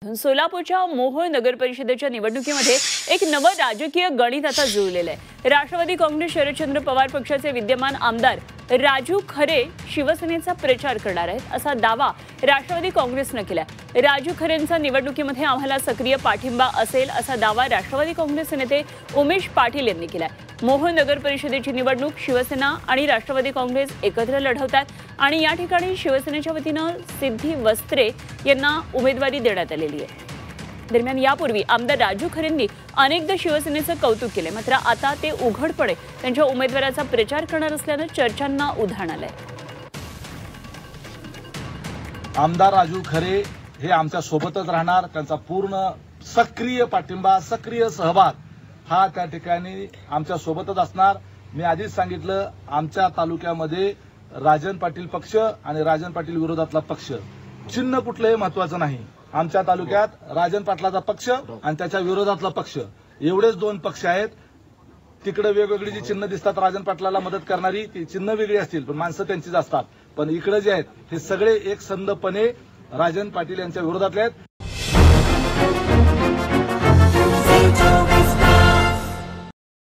माध्यमातून सोलापूरच्या मोहोळ नगर परिषदेच्या निवडणुकीमध्ये एक नवं राजकीय गणित आता जुळलेलं आहे। राष्ट्रवादी काँग्रेस शरदचंद्र पवार पक्षाचे विद्यमान आमदार राजू खरे शिवसेनेचा प्रचार करणार आहेत असा दावा राष्ट्रवादी काँग्रेसने केलाय। राजू खरेंचा निवडणुकीमध्ये आम्हाला सक्रिय पाठिंबा असेल असा दावा राष्ट्रवादी काँग्रेसचे नेते उमेश पाटील यांनी केलाय। मोहोळ नगर परिषदेची निवडणूक शिवसेना आणि राष्ट्रवादी काँग्रेस एकत्र लढवतात आणि या ठिकाणी शिवसेनेच्या वतीने सिद्धी वस्त्रे यांना उमेदवारी देण्यात आलेली आहे। दरम्यान यापूर्वी आमदार राजू खरेंनी अनेकदा शिवसेनेचं कौतुक केले, मात्र आता ते उघडपणे त्यांच्या उमेदवाराचा प्रचार करणार असल्याने चर्चांना उधाण आलंय। आमदार राजू खरे हे आमच्या सोबतच राहणार, त्यांचा पूर्ण सक्रिय पाठिंबा सक्रिय सहभाग हा त्या ठिकाणी आमच्या सोबतच असणार। मी आधीच सांगितलं, आमच्या तालुक्यामध्ये राजन पाटील पक्ष आणि राजन पाटील विरोधातला पक्ष चिन्ह कुठलंही महत्वाचं नाही। आमच्या तालुक्यात राजन पाटलाचा पक्ष आणि त्याच्या विरोधातला पक्ष एवढेच दोन पक्ष आहेत। तिकडे वेगवेगळी जी चिन्ह दिसतात राजन पाटलाला मदत करणारी, ती चिन्ह वेगळी असतील पण माणसं त्यांचीच असतात, पण इकडे जे आहेत हे सगळे एकसंधपणे राजन पाटील यांच्या विरोधातले आहेत।